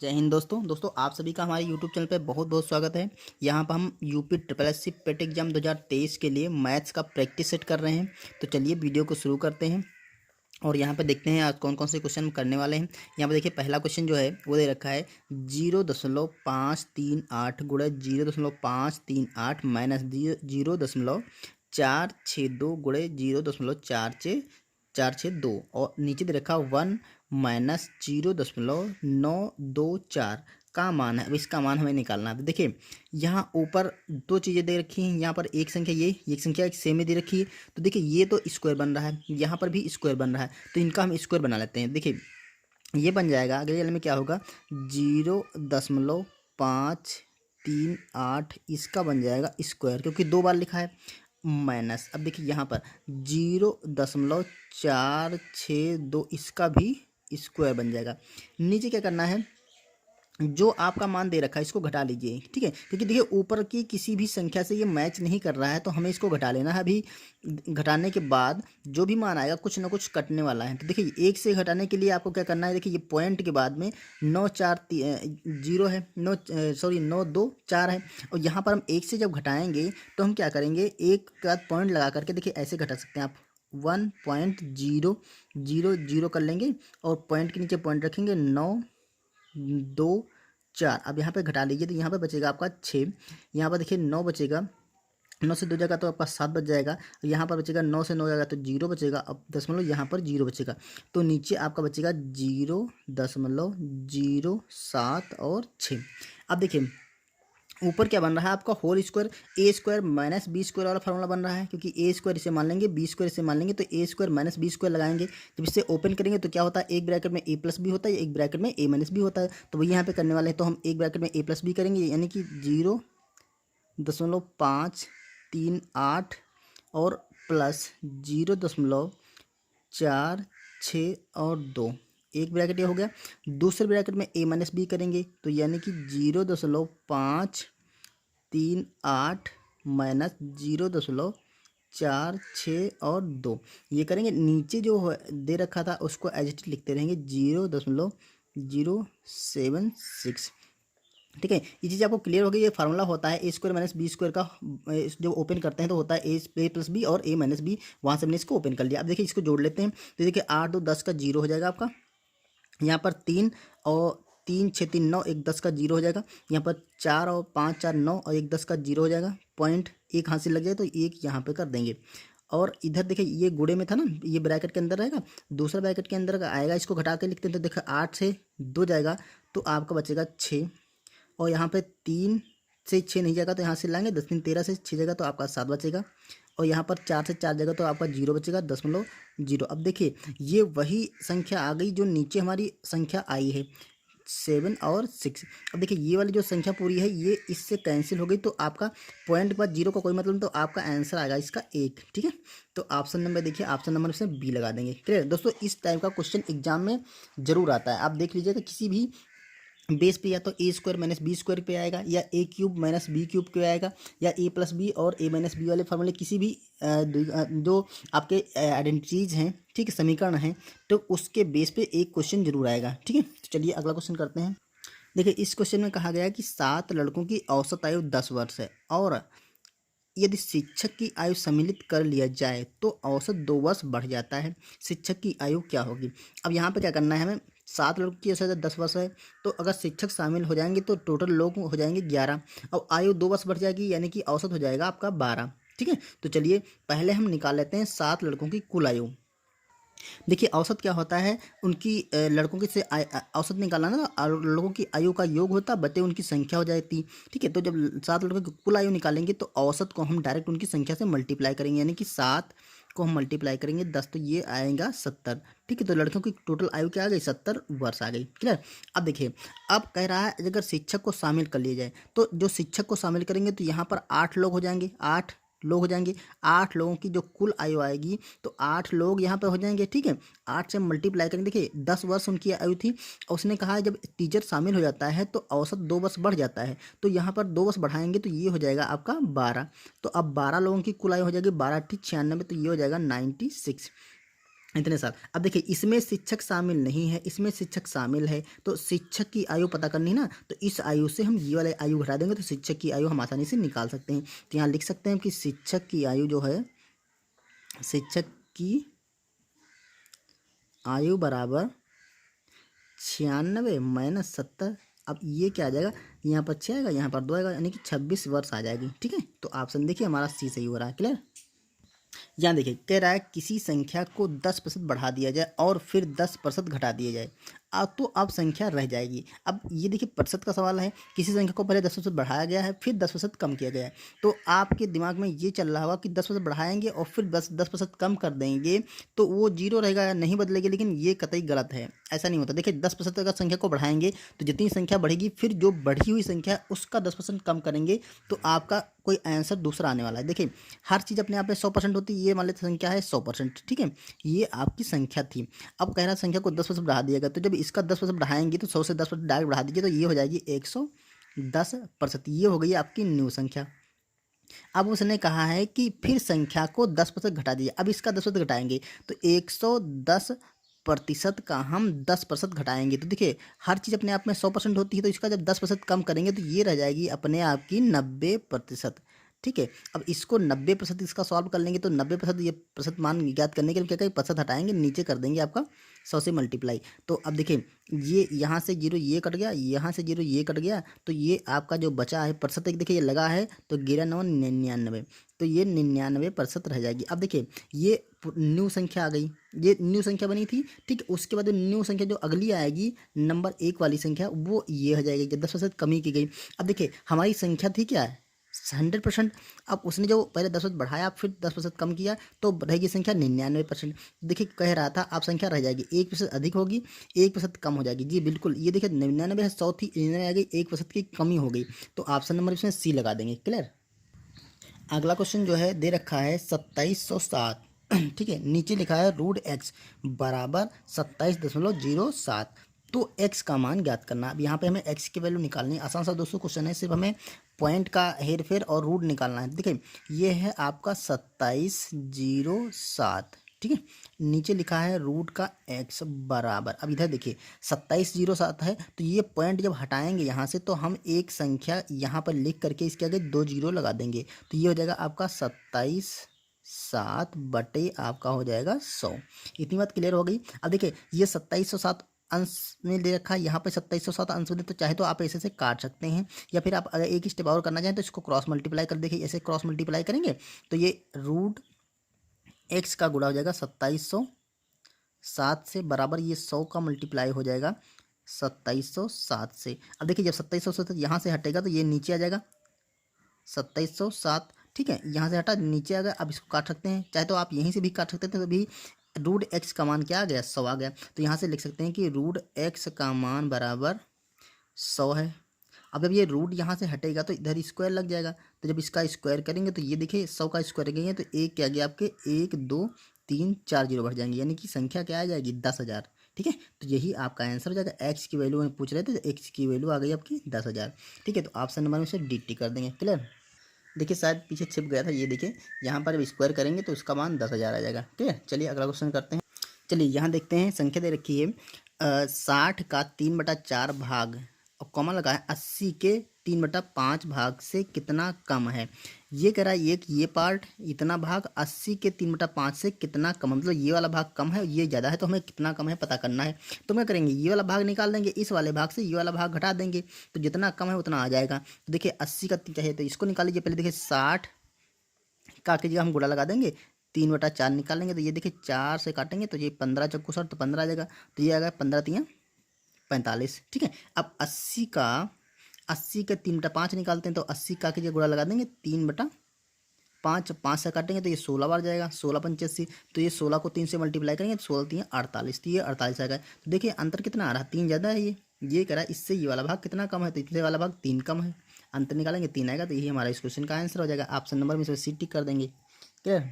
जय हिंद दोस्तों आप सभी का हमारे यूट्यूब चैनल पे बहुत बहुत स्वागत है। यहाँ पर हम UP triple S C PET exam 2023 के लिए मैथ्स का प्रैक्टिस सेट कर रहे हैं। तो चलिए वीडियो को शुरू करते हैं और यहाँ पे देखते हैं आज कौन कौन से क्वेश्चन हम करने वाले हैं। यहाँ पे देखिए पहला क्वेश्चन जो है वो दे रखा है 0.538 गुणा 0.538 माइनस 0.462 गुणे 0.462 और नीचे दे रखा 1-0.924 का मान है। अब इसका मान हमें निकालना है। तो देखिए यहाँ ऊपर दो चीज़ें दे रखी हैं। यहाँ पर एक संख्या ये एक संख्या एक सेम में दे रखी है। तो देखिए ये तो स्क्वायर बन रहा है, यहाँ पर भी स्क्वायर बन रहा है, तो इनका हम स्क्वायर बना लेते हैं। देखिए ये बन जाएगा, अगले वाले में क्या होगा 0.538 इसका बन जाएगा स्क्वायर, क्योंकि दो बार लिखा है। माइनस अब देखिए यहाँ पर 0.462 इसका भी स्क्वायर बन जाएगा। नीचे क्या करना है, जो आपका मान दे रखा है इसको घटा लीजिए, ठीक है, क्योंकि देखिए ऊपर की किसी भी संख्या से ये मैच नहीं कर रहा है, तो हमें इसको घटा लेना है। अभी घटाने के बाद जो भी मान आएगा कुछ ना कुछ कटने वाला है। तो देखिए एक से घटाने के लिए आपको क्या करना है, देखिए ये पॉइंट के बाद में 9 है, 9 2 4 है, और यहाँ पर हम एक से जब घटाएंगे तो हम क्या करेंगे, एक का पॉइंट लगा करके देखिए ऐसे घटा सकते हैं आप 1.000 कर लेंगे और पॉइंट के नीचे पॉइंट रखेंगे 9 2 4। अब यहाँ पे घटा लीजिए तो यहाँ पे बचेगा आपका 6। यहाँ पर देखिए 9 बचेगा, 9 से 2 जाएगा तो आपका 7 बच जाएगा। यहाँ पर बचेगा 9 से 9 जाएगा तो 0 बचेगा। अब दशमलव यहाँ पर 0 बचेगा, तो नीचे आपका बचेगा 0.07 और 6। अब देखिए ऊपर क्या बन रहा है आपका होल स्क्वायर, ए स्क्वायर माइनस बी स्क्वायर वाला फार्मूला बन रहा है, क्योंकि ए स्क्वायर इसे मान लेंगे बी स्क्वायर इसे मान लेंगे, तो ए स्क्वायर माइनस बी स्क्वायर लगाएंगे। जब इसे ओपन करेंगे तो क्या होता है, एक ब्रैकेट में ए प्लस बी होता है, एक ब्रैकेट में ए माइनस बी होता है। तो वही यहाँ पे करने वाले हैं, तो हम एक ब्रैकेट में ए प्लस बी करेंगे, यानी कि 0.538 और प्लस 0.46 और 2, एक ब्रैकेट ये हो गया। दूसरे ब्रैकेट में ए माइनस बी करेंगे तो यानी कि 0.538 माइनस 0.46 और 2 ये करेंगे। नीचे जो दे रखा था उसको एज इट इज लिखते रहेंगे 0.076, ठीक है। ये चीज़ आपको क्लियर हो गई। ये फार्मूला होता है ए स्क्वायर माइनस बी स्क्वायर का, जो ओपन करते हैं तो होता है ए प्लस बी और ए माइनस बी, वहाँ से हमने इसको ओपन कर लिया। अब देखिए इसको जोड़ लेते हैं, तो देखिए 8 2 10 का 0 हो जाएगा आपका। यहाँ पर 3 और 3 6 3 9 एक 10 का 0 हो जाएगा। यहाँ पर 4 और 5 4 9 और एक 10 का 0 हो जाएगा। पॉइंट एक हाथ से लग जाए तो एक यहाँ पे कर देंगे। और इधर देखिए ये गुणे में था ना, ये ब्रैकेट के अंदर रहेगा, दूसरा ब्रैकेट के अंदर आएगा, इसको घटा के लिखते हैं तो देखिए 8 से 2 जाएगा तो आपका बचेगा 6, और यहाँ पे 3 से 6 नहीं जाएगा तो यहाँ से लाएंगे 10 3 13 से 6 जाएगा तो आपका 7 बचेगा, और यहाँ पर 4 से 4 जाएगा तो आपका 0 बचेगा, 0.0। अब देखिए ये वही संख्या आ गई जो नीचे हमारी संख्या आई है 7 और 6। अब देखिए ये वाली जो संख्या पूरी है ये इससे कैंसिल हो गई, तो आपका पॉइंट के बाद 0 का कोई मतलब नहीं, तो आपका आंसर आएगा इसका 1, ठीक है। तो ऑप्शन नंबर देखिए, ऑप्शन नंबर से बी लगा देंगे। क्लियर दोस्तों, इस टाइप का क्वेश्चन एग्जाम में जरूर आता है। आप देख लीजिएगा किसी भी बेस पे या तो ए स्क्वायर माइनस बी स्क्वायर पे आएगा, या ए क्यूब माइनस बी क्यूब पे आएगा, या ए प्लस बी और ए माइनस बी वाले फॉर्मूले किसी भी जो आपके आइडेंटिटीज हैं, ठीक है, समीकरण हैं, तो उसके बेस पे एक क्वेश्चन जरूर आएगा, ठीक है। तो चलिए अगला क्वेश्चन करते हैं। देखिए इस क्वेश्चन में कहा गया है कि 7 लड़कों की औसत आयु 10 वर्ष है, और यदि शिक्षक की आयु सम्मिलित कर लिया जाए तो औसत 2 वर्ष बढ़ जाता है। शिक्षक की आयु क्या होगी। अब यहाँ पे क्या करना है हमें, 7 लोगों की औसत 10 वर्ष है, तो अगर शिक्षक शामिल हो जाएंगे तो टोटल लोग हो जाएंगे 11, और आयु 2 वर्ष बढ़ जाएगी, यानी कि औसत हो जाएगा आपका 12, ठीक है। तो चलिए पहले हम निकाल लेते हैं 7 लड़कों की कुल आयु। देखिए औसत क्या होता है, उनकी लड़कों की से औसत निकालना ना, लोगों की आयु का योग होता बटे उनकी संख्या हो जाती, ठीक है। तो जब 7 लड़कों की कुल आयु निकालेंगे तो औसत को हम डायरेक्ट उनकी संख्या से मल्टीप्लाई करेंगे, यानी कि 7 को हम मल्टीप्लाई करेंगे 10 तो ये आएगा 70, ठीक है। तो लड़कों की टोटल आयु क्या आ गई, 70 वर्ष आ गई। क्लियर। अब देखिए अब कह रहा है अगर शिक्षक को शामिल कर लिया जाए, तो जो शिक्षक को शामिल करेंगे तो यहाँ पर 8 लोग हो जाएंगे, 8 लोग हो जाएंगे। 8 लोगों की जो कुल आयु आएगी तो 8 लोग यहाँ पे हो जाएंगे, ठीक है। 8 से मल्टीप्लाई करेंगे, देखिए 10 वर्ष उनकी आयु थी, और उसने कहा है जब टीचर शामिल हो जाता है तो औसत 2 वर्ष बढ़ जाता है, तो यहाँ पर 2 वर्ष बढ़ाएंगे तो ये हो जाएगा आपका 12। तो अब 12 लोगों की कुल आयु हो जाएगी 12 × 96, तो ये हो जाएगा 96। इतने साल। अब देखिए इसमें शिक्षक शामिल नहीं है, इसमें शिक्षक शामिल है, तो शिक्षक की आयु पता करनी है ना, तो इस आयु से हम ये वाले आयु घटा देंगे तो शिक्षक की आयु हम आसानी से निकाल सकते हैं। तो यहाँ लिख सकते हैं कि शिक्षक की आयु जो है, शिक्षक की आयु बराबर 96 माइनस 70। अब ये क्या आ जाएगा, यहाँ पर 6 आएगा, यहाँ पर 2 आएगा, यानी कि 26 वर्ष आ जाएगी। ठीक है, तो ऑप्शन देखिए हमारा सी सही हो रहा है। क्लियर। यहाँ देखिए कह रहा है किसी संख्या को 10% बढ़ा दिया जाए और फिर 10% घटा दिया जाए, तो अब संख्या रह जाएगी। अब ये देखिए प्रतिशत का सवाल है, किसी संख्या को पहले 10% बढ़ाया गया है, फिर 10% कम किया गया है, तो आपके दिमाग में ये चल रहा होगा कि 10% बढ़ाएंगे और फिर 10% कम कर देंगे तो वो जीरो रहेगा, नहीं बदलेगी, लेकिन ये कतई गलत है। ऐसा नहीं होता। देखिए 10% अगर संख्या को बढ़ाएंगे तो जितनी संख्या बढ़ेगी, फिर जो बढ़ी हुई संख्या उसका 10% कम करेंगे तो आपका कोई आंसर दूसरा आने वाला है। देखिए हर चीज़ अपने आप में 100% होती है, ये मान लेते संख्या है 100%। ठीक है, ये आपकी संख्या थी। अब कह रहा संख्या को 10% बढ़ा दिया गया, तो जब इसका 10% बढ़ाएंगे तो 100 से 10% डायरेक्ट बढ़ा दीजिए तो ये हो जाएगी 110%। ये हो गई आपकी न्यू संख्या। अब उसने कहा है कि फिर संख्या को 10% घटा दीजिए। अब इसका 10% घटाएंगे तो 110% का हम 10% घटाएंगे, तो देखिए हर चीज़ अपने आप में 100% होती है, तो इसका जब 10% कम करेंगे तो ये रह जाएगी अपने आप की 90%। ठीक है, अब इसको 90% इसका सॉल्व कर लेंगे तो 90% ये प्रतिशत मान ज्ञात करने के लिए क्या करेंगे, प्रतिशत हटाएंगे, नीचे कर देंगे आपका 100 से मल्टीप्लाई। तो अब देखिए ये यहाँ से जीरो ये कट गया, यहाँ से जीरो ये कट गया, तो ये आपका जो बचा है प्रतिशत, एक देखिए ये लगा है तो 99, तो ये 99% रह जाएगी। अब देखिए ये न्यू संख्या आ गई, ये न्यू संख्या बनी थी। ठीक है, उसके बाद न्यू संख्या जो अगली आएगी नंबर 1 वाली संख्या, वो ये हो जाएगी जब 10% कमी की गई। अब देखिए हमारी संख्या थी क्या है 100%। अब उसने जो पहले 10% बढ़ाया फिर 10% कम किया तो रहेगी संख्या 99%। देखिए कह रहा था आप संख्या रह जाएगी 1% अधिक होगी 1% कम हो जाएगी। जी बिल्कुल, ये देखिए 99 है 100 थी 99 आ गई, 1% की कमी हो गई, तो ऑप्शन नंबर इसमें सी लगा देंगे। क्लियर। अगला क्वेश्चन जो है दे रखा है 2707। ठीक है, नीचे लिखा है रूट एक्स बराबर 27.07, तो x का मान ज्ञात करना। अब यहाँ पे हमें x की वैल्यू निकालनी है। आसान सा दोस्तों क्वेश्चन है, सिर्फ हमें पॉइंट का हेर फेर और रूट निकालना है। देखिए ये है आपका 2707। ठीक है, नीचे लिखा है रूट का x बराबर, अब इधर देखिए 2707 है, तो ये पॉइंट जब हटाएंगे यहाँ से तो हम एक संख्या यहाँ पर लिख करके इसके आगे 2 जीरो लगा देंगे, तो ये हो जाएगा आपका 27.7 बटे आपका हो जाएगा 100। इतनी बात क्लियर हो गई। अब देखिए ये 2707 अंश में दे रखा है, यहाँ पे 2707 अंश में दे, तो चाहे तो आप ऐसे से काट सकते हैं, या फिर आप अगर एक स्टेप और करना चाहें तो इसको क्रॉस मल्टीप्लाई कर, देखिए ऐसे क्रॉस मल्टीप्लाई करेंगे तो ये रूट एक्स का गुणा हो जाएगा 2707 से, बराबर ये 100 का मल्टीप्लाई हो जाएगा 2707 से। अब देखिए जब 2707 यहाँ से हटेगा तो ये नीचे आ जाएगा 2707। ठीक है, यहाँ से हटा नीचे आ गया। अब इसको काट सकते हैं, चाहे तो आप यहीं से भी काट सकते थे, तो भी रूट एक्स का मान क्या आ गया 100 आ गया, तो यहाँ से लिख सकते हैं कि रूट एक्स का मान बराबर 100 है। अब जब ये रूट यहाँ से हटेगा तो इधर स्क्वायर लग जाएगा, तो जब इसका स्क्वायर करेंगे तो ये देखिए 100 का स्क्वायर करेंगे तो एक क्या गया आपके 1 2 3 4 जीरो बढ़ जाएंगे, यानी कि संख्या क्या आ जाएगी 10,000। ठीक है, तो यही आपका आंसर हो जाएगा। एक्स की वैल्यू में पूछ रहे थे तो एक्स की वैल्यू आ गई आपकी 10,000। ठीक है, तो ऑप्शन नंबर में से डी कर देंगे। क्लियर। देखिए शायद पीछे छिप गया था, ये देखिए यहाँ पर जब स्क्वायर करेंगे तो उसका मान 10,000 आ जाएगा। ठीक है, चलिए अगला क्वेश्चन करते हैं। चलिए यहाँ देखते हैं, संख्या दे रखी है 60 का 3/4 भाग और कॉमा लगा है 80 के 3/5 भाग से कितना कम है। ये कह रहा है एक ये पार्ट इतना भाग 80 के 3/5 से कितना कम है, मतलब ये वाला भाग कम है ये ज़्यादा है, तो हमें कितना कम है पता करना है। तो क्या करेंगे, ये वाला भाग निकाल देंगे, इस वाले भाग से ये वाला भाग घटा देंगे, तो जितना कम है उतना आ जाएगा। तो देखिए 80 का चाहिए तो इसको निकाल लीजिए। पहले देखिए 60 का की जगह हम गुणा लगा देंगे, 3/4 निकालेंगे, तो ये देखिए 4 से काटेंगे तो ये 15 चक्कू 60 तो 15 आ जाएगा, तो ये आ गया 15 तियाँ 45। ठीक है, अब 80 के 3/5 निकालते हैं, तो 80 का की जगह गुणा लगा देंगे 3/5, 5 से काटेंगे तो ये 16 बार जाएगा, 16 85, तो ये 16 को 3 से मल्टीप्लाई करेंगे तो 16 तियाँ 48, तो ये 48 आ गया। तो देखिए अंतर कितना आ रहा है, 3 ज़्यादा है। ये कह रहा है इससे ये वाला भाग कितना कम है, तो इससे वाला भाग 3 कम है, अंतर निकालेंगे 3 आएगा, तो यही हमारा इस क्वेश्चन का आंसर हो जाएगा। ऑप्शन नंबर में से सी टिक कर देंगे। क्लियर।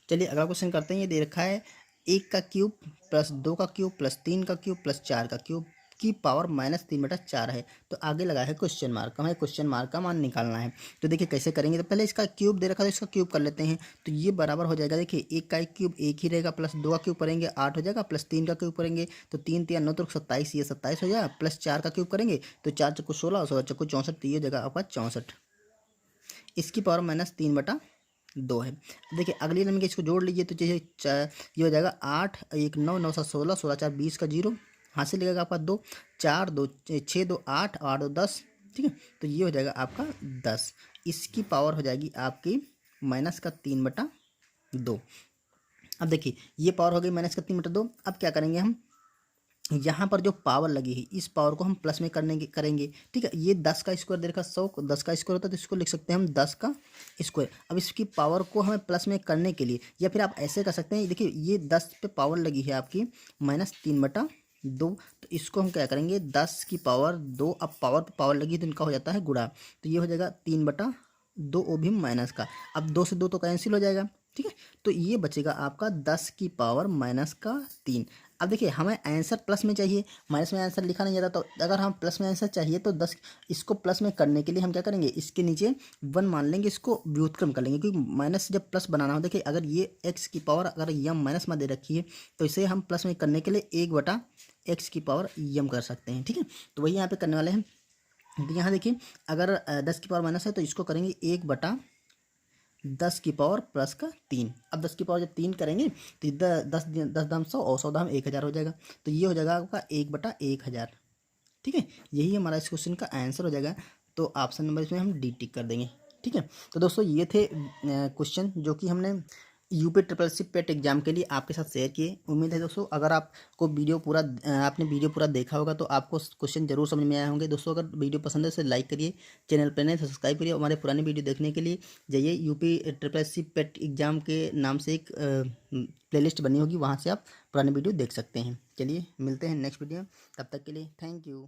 चलिए अगला क्वेश्चन करते हैं। ये दे रखा है 1 का क्यूब प्लस 2 का क्यूब प्लस 3 का क्यूब प्लस 4 का क्यूब इसकी पावर -3/4 है। तो आगे लगा है क्वेश्चन मार्क, हमें क्वेश्चन मार्क का मान निकालना है। तो देखिए कैसे करेंगे, तो पहले इसका क्यूब दे रखा था, इसका क्यूब कर लेते हैं। तो ये बराबर हो जाएगा, देखिए 1 का क्यूब 1 ही रहेगा, प्लस 2 का क्यूब करेंगे 8 हो जाएगा, प्लस 3 का क्यूब करेंगे तो 3 3 9 तो 27, ये 27 हो जाएगा, प्लस 4 का क्यूब करेंगे तो 4 चक्कू 16, 16 चक्कू 64, तो ये हो जाएगा आपका 64। इसकी पावर -3/2 है। देखिए अगली नंबर के इसको जोड़ लीजिए तो जैसे ये हो जाएगा 8 1 9 9 7 16 16 4 20 का जीरो, हाथ से लगेगा आपका 2 4 2 6 2 8 8 2 10, ठीक है। तो ये हो जाएगा आपका 10। इसकी पावर हो जाएगी आपकी -3/2। अब देखिए ये पावर हो गई -3/2। अब क्या करेंगे हम, यहाँ पर जो पावर लगी है इस पावर को हम प्लस में करेंगे, ठीक है। ये 10 का स्क्वायर दे रखा, 100 10 का स्क्वायर होता है तो इसको लिख सकते हैं हम 10 का स्क्वायर। अब इसकी पावर को हमें प्लस में करने के लिए, या फिर आप ऐसे कर सकते हैं, देखिए ये 10 पे पावर लगी है आपकी -3/2, तो इसको हम क्या करेंगे 10 की पावर 2, अब पावर पे पावर लगी तो इनका हो जाता है गुणा, तो ये हो जाएगा 3/2, वो भी माइनस का। अब 2 से 2 तो कैंसिल हो जाएगा, ठीक है। तो ये बचेगा आपका 10 की पावर -3। अब देखिए हमें आंसर प्लस में चाहिए, माइनस में आंसर लिखा नहीं जाता, तो अगर हम प्लस में आंसर चाहिए तो 10, इसको प्लस में करने के लिए हम क्या करेंगे, इसके नीचे 1 मान लेंगे, इसको व्युत्क्रम कर लेंगे, क्योंकि माइनस जब प्लस बनाना हो, देखिए अगर ये x की पावर अगर यम माइनस में दे रखी है तो इसे हम प्लस में करने के लिए 1/x की पावर यम कर सकते हैं, ठीक है। तो वही यहाँ पे करने वाले हैं। तो यहाँ देखिए अगर 10 की पावर माइनस है तो इसको करेंगे 1/10 की पावर प्लस का 3। अब 10 की पावर जब 3 करेंगे तो 10 10 दाम 100 और 100 दाम 1000 हो जाएगा, तो ये हो जाएगा आपका 1/1000, ठीक है। यही हमारा इस क्वेश्चन का आंसर हो जाएगा। तो ऑप्शन नंबर इसमें हम डी टिक कर देंगे, ठीक है। तो दोस्तों ये थे क्वेश्चन जो कि हमने UP triple C PET exam के लिए आपके साथ शेयर किए। उम्मीद है दोस्तों अगर आपको वीडियो पूरा आपने वीडियो पूरा देखा होगा तो आपको क्वेश्चन जरूर समझ में आए होंगे। दोस्तों अगर वीडियो पसंद है तो लाइक करिए, चैनल पर नहीं सब्सक्राइब करिए। हमारे पुरानी वीडियो देखने के लिए जाइए, UP triple C PET exam के नाम से एक प्लेलिस्ट बनी होगी, वहाँ से आप पुरानी वीडियो देख सकते हैं। चलिए मिलते हैं नेक्स्ट वीडियो, तब तक के लिए थैंक यू।